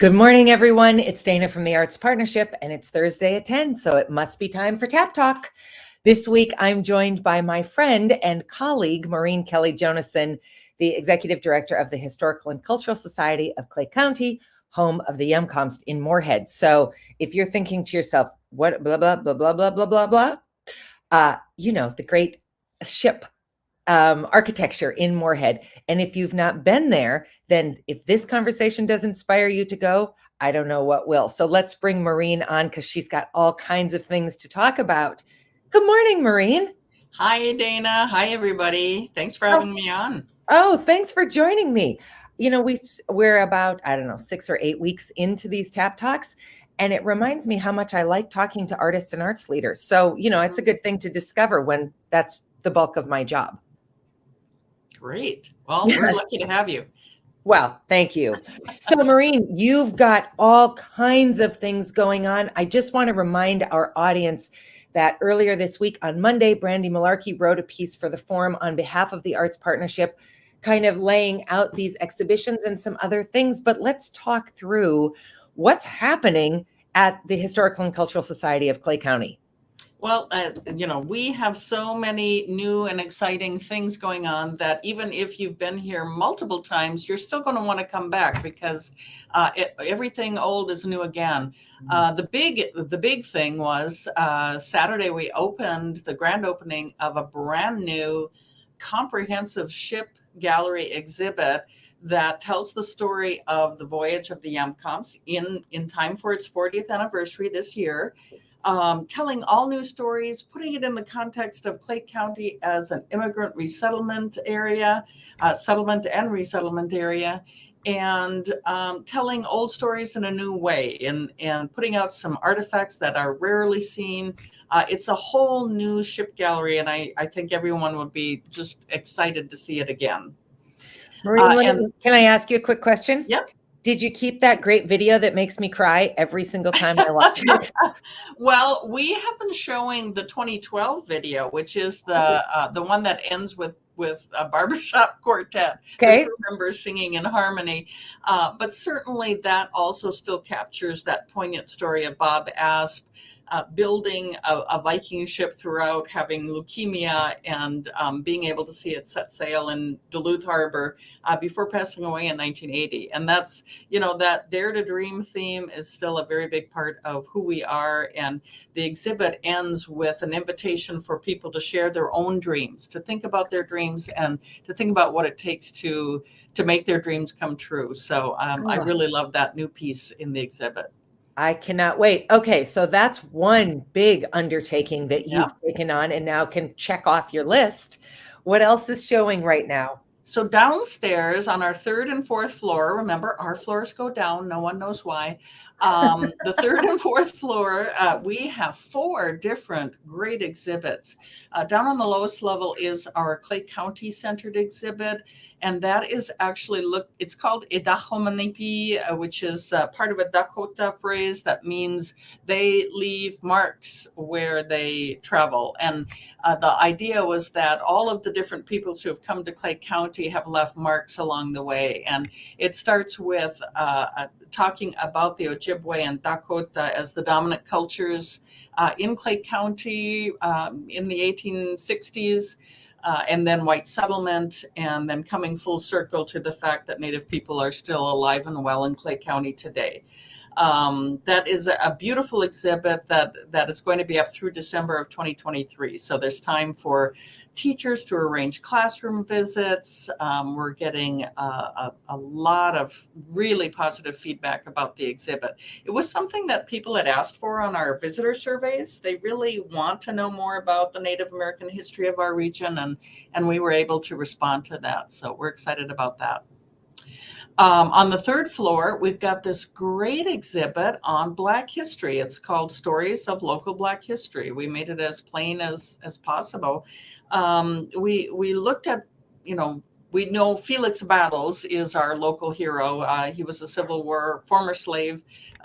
Good morning, everyone. It's Dana from the Arts Partnership, and it's Thursday at 10, so it must be time for Tap Talk. This week, I'm joined by my friend and colleague, Maureen Jonason, the Executive Director of the Historical and Cultural Society of Clay County, home of the Yumcomst in Moorhead. So if you're thinking to yourself, what, blah, blah, blah, blah, blah, blah, blah, blah, the great ship architecture in Moorhead. And if you've not been there, then if this conversation does inspire you to go, I don't know what will. So let's bring Maureen on because she's got all kinds of things to talk about. Good morning, Maureen. Hi, Dana. Hi, everybody. Thanks for having me on. Oh, thanks for joining me. You know, we're about, 6 or 8 weeks into these Tap Talks. And it reminds me how much I like talking to artists and arts leaders. So, it's a good thing to discover when that's the bulk of my job. Great. Well, We're lucky to have you. Well, thank you. So, Maureen, you've got all kinds of things going on. I just want to remind our audience that earlier this week on Monday, Brandy Malarkey wrote a piece for the Forum on behalf of the Arts Partnership, kind of laying out these exhibitions and some other things. But let's talk through what's happening at the Historical and Cultural Society of Clay County. Well, we have so many new and exciting things going on that even if you've been here multiple times, you're still going to want to come back because everything old is new again. The big thing was Saturday we opened the grand opening of a brand new comprehensive ship gallery exhibit that tells the story of the voyage of the Yumcomst in time for its 40th anniversary this year. Telling all new stories, putting it in the context of Clay County as an immigrant resettlement area, settlement and resettlement area, and telling old stories in a new way and putting out some artifacts that are rarely seen. It's a whole new ship gallery, and I think everyone would be just excited to see it again. Maureen, can I ask you a quick question? Yep. Did you keep that great video that makes me cry every single time I watch it? Well, we have been showing the 2012 video, which is the one that ends with a barbershop quartet, okay, with members singing in harmony. But certainly that also still captures that poignant story of Bob Asp building a Viking ship throughout, having leukemia, and being able to see it set sail in Duluth Harbor before passing away in 1980. And that's, that Dare to Dream theme is still a very big part of who we are. And the exhibit ends with an invitation for people to share their own dreams, to think about their dreams and to think about what it takes to make their dreams come true. So I really love that new piece in the exhibit. I cannot wait. Okay, so that's one big undertaking that you've taken on and now can check off your list. What else is showing right now? So downstairs on our third and fourth floor, remember our floors go down, no one knows why. The third and fourth floor, we have 4 different great exhibits. Down on the lowest level is our Clay County centered exhibit. And that is actually, it's called Idahomanipi, which is part of a Dakota phrase that means they leave marks where they travel. And the idea was that all of the different peoples who have come to Clay County have left marks along the way. And it starts with talking about the Ojibwe and Dakota as the dominant cultures in Clay County in the 1860s. And then white settlement, and then coming full circle to the fact that Native people are still alive and well in Clay County today. That is a beautiful exhibit that is going to be up through December of 2023. So there's time for teachers to arrange classroom visits. We're getting a lot of really positive feedback about the exhibit. It was something that people had asked for on our visitor surveys. They really want to know more about the Native American history of our region, and we were able to respond to that. So we're excited about that. On the third floor, we've got this great exhibit on Black history. It's called Stories of Local Black History. We made it as plain as possible. We looked at, we know Felix Battles is our local hero. He was a former slave,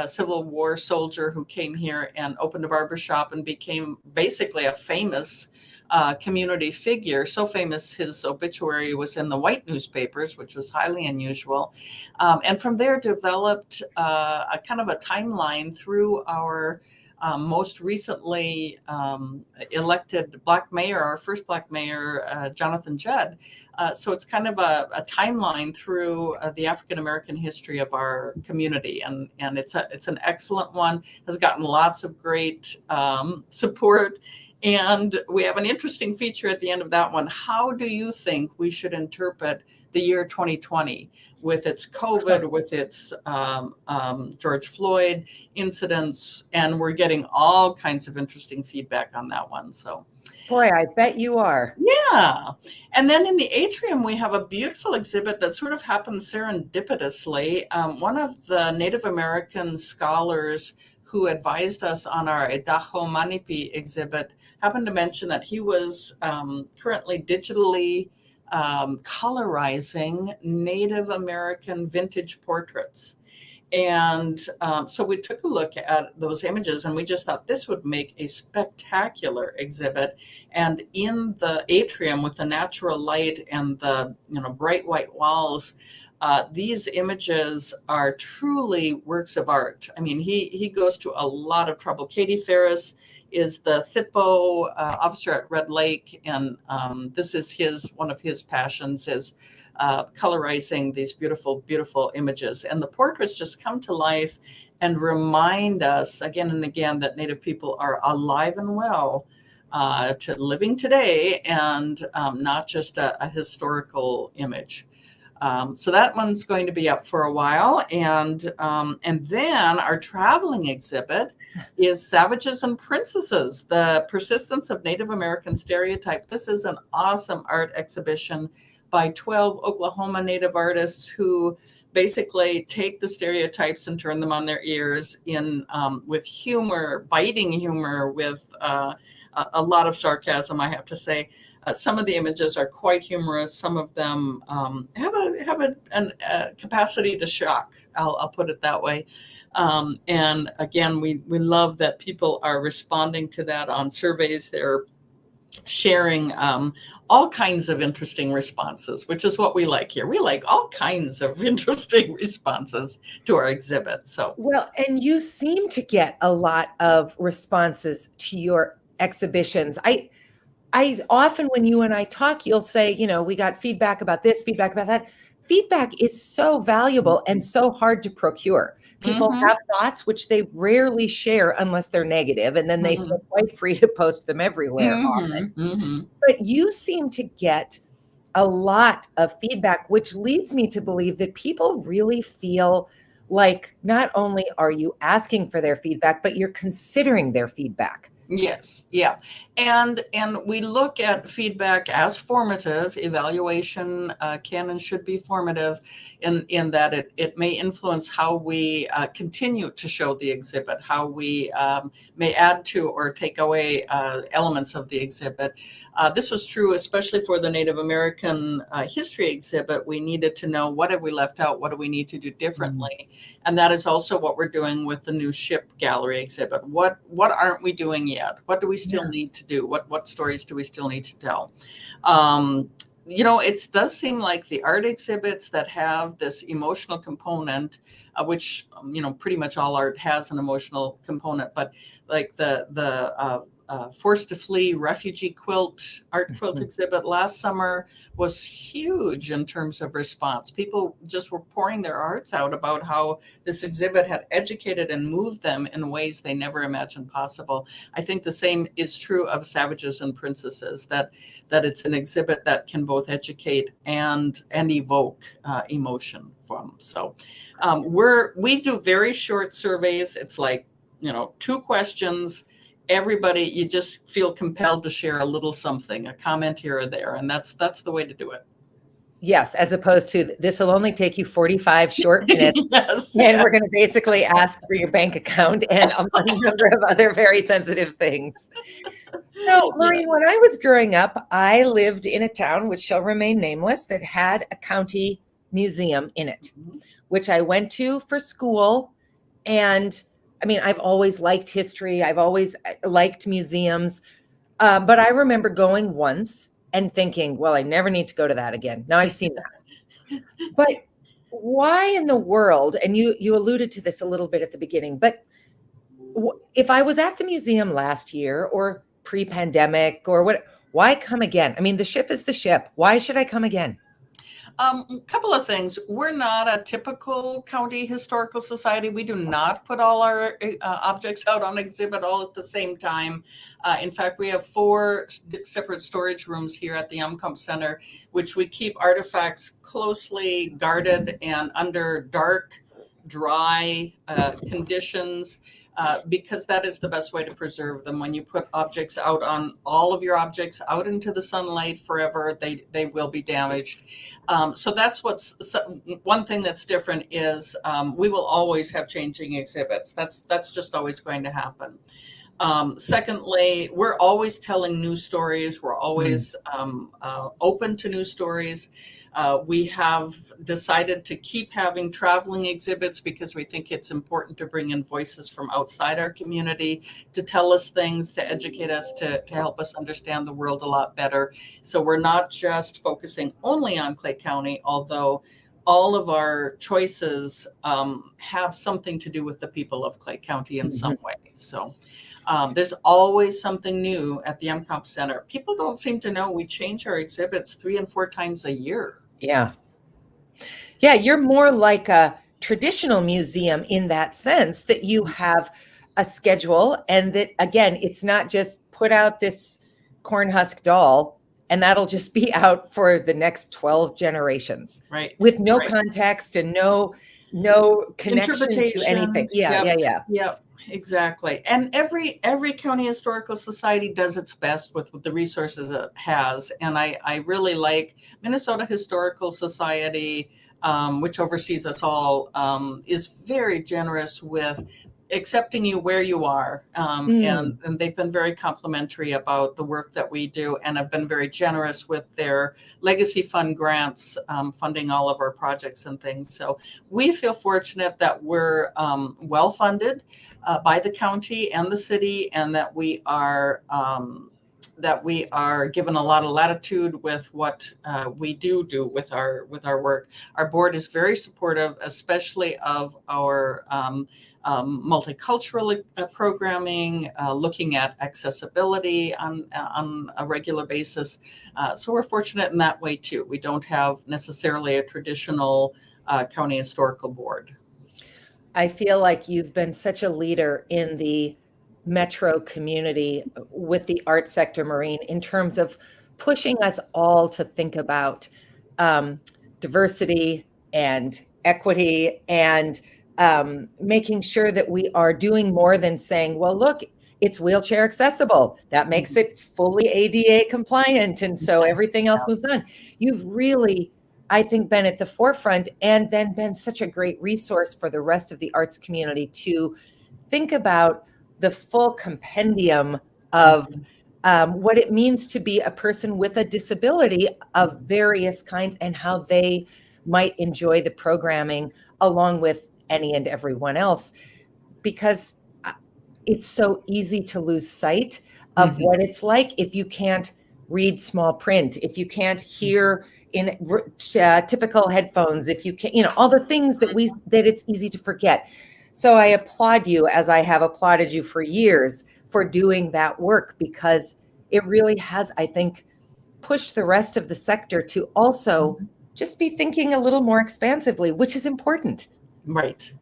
Civil War soldier who came here and opened a barbershop and became basically a famous community figure, so famous his obituary was in the white newspapers, which was highly unusual. And from there developed a kind of a timeline through our most recently elected Black mayor, our first Black mayor, Jonathan Judd. So it's kind of a timeline through the African American history of our community, and it's an excellent one. Has gotten lots of great support. And we have an interesting feature at the end of that one. How do you think we should interpret the year 2020 with its COVID, with its George Floyd incidents? And we're getting all kinds of interesting feedback on that one. So, boy, I bet you are. yeah. And then in the atrium, we have a beautiful exhibit that sort of happened serendipitously. One of the Native American scholars who advised us on our Idaho Manipi exhibit happened to mention that he was currently digitally colorizing Native American vintage portraits. And so we took a look at those images, and we just thought this would make a spectacular exhibit. And in the atrium with the natural light and the bright white walls, these images are truly works of art. I mean, he goes to a lot of trouble. Katie Ferris is the THPO officer at Red Lake, and this is one of his passions is colorizing these beautiful, beautiful images. And the portraits just come to life and remind us again and again that Native people are alive and well to living today, and not just a historical image. So that one's going to be up for a while. And then our traveling exhibit is Savages and Princesses, the persistence of Native American stereotype. This is an awesome art exhibition by 12 Oklahoma Native artists who basically take the stereotypes and turn them on their ears with humor, biting humor, with a lot of sarcasm, I have to say. Some of the images are quite humorous. Some of them have a capacity to shock. I'll put it that way. And again, we love that people are responding to that on surveys. They're sharing all kinds of interesting responses, which is what we like here. We like all kinds of interesting responses to our exhibit. So, well, and you seem to get a lot of responses to your exhibitions. I often, when you and I talk, you'll say, we got feedback about this, feedback about that. Feedback is so valuable and so hard to procure. People have thoughts which they rarely share unless they're negative, and then they feel quite free to post them everywhere often. But you seem to get a lot of feedback, which leads me to believe that people really feel like not only are you asking for their feedback, but you're considering their feedback. Yes, yeah. And we look at feedback as formative. Evaluation can and should be formative in that it may influence how we continue to show the exhibit, how we may add to or take away elements of the exhibit. This was true especially for the Native American history exhibit. We needed to know, what have we left out? What do we need to do differently? And that is also what we're doing with the new ship gallery exhibit. What aren't we doing yet? What do we still need to do? What stories do we still need to tell? It does seem like the art exhibits that have this emotional component, which, pretty much all art has an emotional component, but like the Forced to Flee refugee art quilt exhibit last summer was huge in terms of response. People just were pouring their hearts out about how this exhibit had educated and moved them in ways they never imagined possible. I think the same is true of Savages and Princesses, that it's an exhibit that can both educate and evoke emotion from. So we do very short surveys. It's like, 2 questions. Everybody, you just feel compelled to share a little something, a comment here or there. And that's the way to do it. Yes, as opposed to this will only take you 45 short minutes. Yes. And we're going to basically ask for your bank account and a number of other very sensitive things. So, Maureen, Yes. when I was growing up, I lived in a town which shall remain nameless that had a county museum in it, which I went to for school. And I mean, I've always liked history. I've always liked museums. But I remember going once and thinking, well, I never need to go to that again. Now I've seen that. But why in the world, and you alluded to this a little bit at the beginning, but if I was at the museum last year or pre-pandemic or what, why come again? I mean, the ship is the ship. Why should I come again? A couple of things. We're not a typical county historical society. We do not put all our objects out on exhibit all at the same time. In fact, we have 4 separate storage rooms here at the UMCOMP Center, which we keep artifacts closely guarded and under dark, dry conditions. Because that is the best way to preserve them. When you put objects out on all of your objects out into the sunlight forever, they will be damaged. So that's one thing that's different is we will always have changing exhibits. That's just always going to happen. Secondly, we're always telling new stories. We're always open to new stories. We have decided to keep having traveling exhibits because we think it's important to bring in voices from outside our community to tell us things, to educate us, to help us understand the world a lot better. So we're not just focusing only on Clay County, although all of our choices have something to do with the people of Clay County in some way. So there's always something new at the MCOMP Center. People don't seem to know we change our exhibits 3 and 4 times a year. Yeah. Yeah, you're more like a traditional museum in that sense that you have a schedule and that, again, it's not just put out this corn husk doll and that'll just be out for the next 12 generations. Right. With no context and no connection to anything. Yep. Exactly. And every county historical society does its best with the resources it has. And I really like Minnesota Historical Society, which oversees us all, is very generous with accepting you where you are. And they've been very complimentary about the work that we do and have been very generous with their legacy fund grants, funding all of our projects and things. So we feel fortunate that we're well funded by the county and the city, and that we are given a lot of latitude with what we do with our work. Our board is very supportive, especially of our multicultural programming, looking at accessibility on a regular basis. So we're fortunate in that way too. We don't have necessarily a traditional county historical board. I feel like you've been such a leader in the metro community with the art sector, Maureen, in terms of pushing us all to think about diversity and equity and making sure that we are doing more than saying, well, look, it's wheelchair accessible. That makes it fully ADA compliant. And so everything else moves on. You've really, I think, been at the forefront and then been such a great resource for the rest of the arts community to think about the full compendium of what it means to be a person with a disability of various kinds and how they might enjoy the programming along with any and everyone else, because it's so easy to lose sight of what it's like if you can't read small print, if you can't hear in typical headphones, if you can't, all the things that it's easy to forget. So I applaud you, as I have applauded you for years, for doing that work, because it really has, I think, pushed the rest of the sector to also just be thinking a little more expansively, which is important. Right.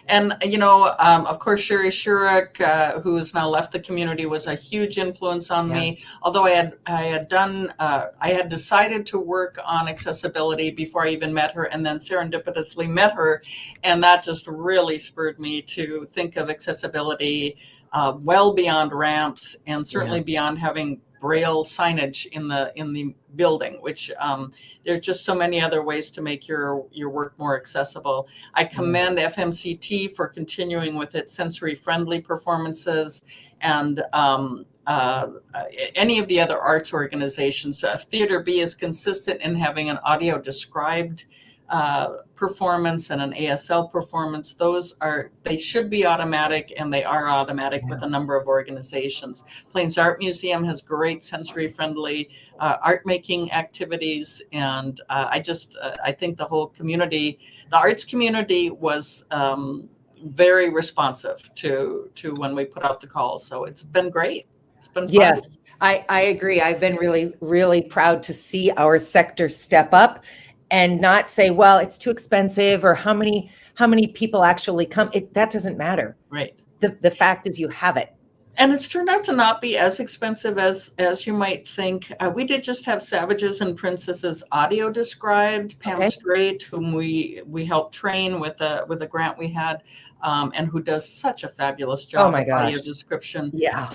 And, of course, Sherry Shurek, who's now left the community, was a huge influence on me. Although I had decided to work on accessibility before I even met her, and then serendipitously met her. And that just really spurred me to think of accessibility well beyond ramps, and certainly beyond having Braille signage in the building, which there's just so many other ways to make your work more accessible. I commend FMCT for continuing with its sensory friendly performances, and any of the other arts organizations. Theater B is consistent in having an audio described performance and an ASL performance, they should be automatic, and they are automatic with a number of organizations. Plains Art Museum has great sensory friendly art making activities, and I think the whole community, the arts community, was very responsive to when we put out the call. So it's been great. It's been fun. Yes, I agree. I've been really, really proud to see our sector step up and not say, well, it's too expensive, or how many people actually come. That doesn't matter. Right. The fact is you have it. And it's turned out to not be as expensive as you might think. We did just have Savages and Princesses audio described. Pam Strait, whom we helped train with a grant we had, and who does such a fabulous job of audio description. Yeah.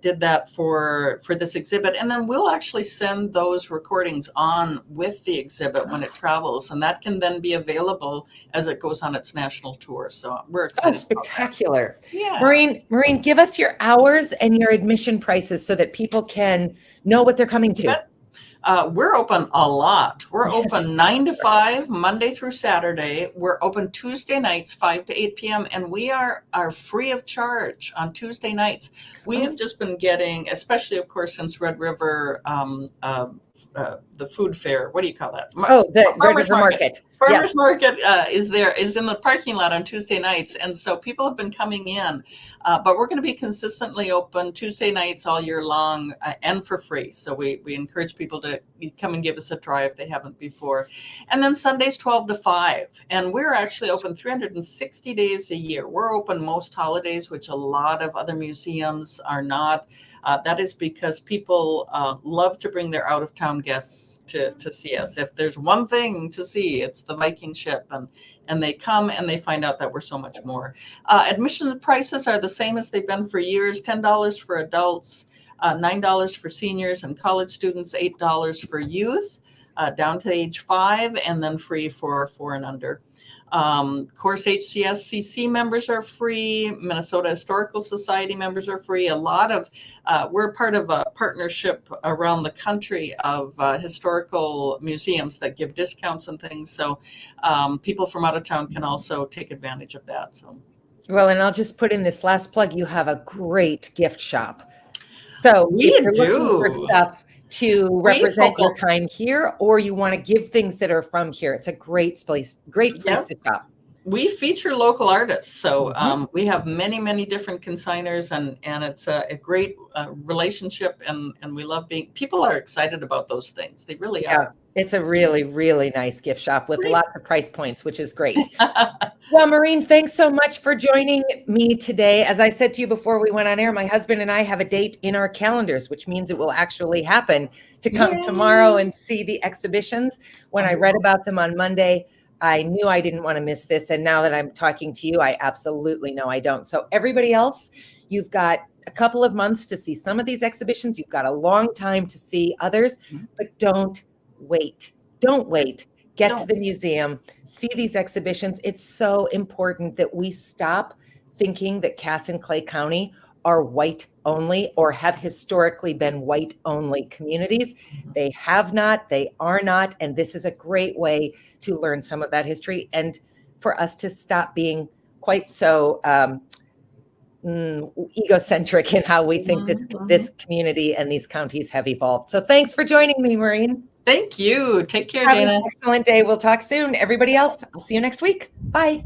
Did that for this exhibit. And then we'll actually send those recordings on with the exhibit when it travels. And that can then be available as it goes on its national tour. So we're excited. Oh, spectacular. Yeah. Maureen, give us your hours and your admission prices so that people can know what they're coming to. We're open a lot. We're open 9 to 5, Monday through Saturday. We're open Tuesday nights, 5 to 8 p.m. And we are free of charge on Tuesday nights. We have just been getting, especially, of course, since Red River, the food fair. What do you call that? The Farmers Market. Farmers Market is in the parking lot on Tuesday nights. And so people have been coming in, but we're going to be consistently open Tuesday nights all year long, and for free. So we encourage people to come and give us a try if they haven't before. And then Sundays 12 to 5. And we're actually open 360 days a year. We're open most holidays, which a lot of other museums are not. That is because people love to bring their out-of-town guests to see us. If there's one thing to see, it's the Viking ship, and they come and they find out that we're so much more. Admission prices are the same as they've been for years: $10 for adults, $9 for seniors and college students, $8 for youth down to age 5, and then free for 4 and under. Of course, HCSCC members are free. Minnesota Historical Society members are free. A lot of, we're part of a partnership around the country of historical museums that give discounts and things. So people from out of town can also take advantage of that. So, well, and I'll just put in this last plug. You have a great gift shop. So if you're looking for stuff to represent your time here, or you want to give things that are from here, it's a great place to shop. We feature local artists. So we have many different consigners, and it's a great relationship, and we love people are excited about those things. They really are. It's a really, really nice gift shop with lots of price points, which is great. Well, Maureen, thanks so much for joining me today. As I said to you before we went on air, my husband and I have a date in our calendars, which means it will actually happen to come tomorrow and see the exhibitions. When I read about them on Monday, I knew I didn't want to miss this. And now that I'm talking to you, I absolutely know I don't. So everybody else, you've got a couple of months to see some of these exhibitions. You've got a long time to see others, but don't wait. Don't wait. Get to the museum, see these exhibitions. It's so important that we stop thinking that Cass and Clay County are white only, or have historically been white only communities. They have not, they are not. And this is a great way to learn some of that history, and for us to stop being quite so egocentric in how we think this community and these counties have evolved. So thanks for joining me, Maureen. Thank you. Take care, Have Dana. an excellent day. We'll talk soon. Everybody else, I'll see you next week. Bye.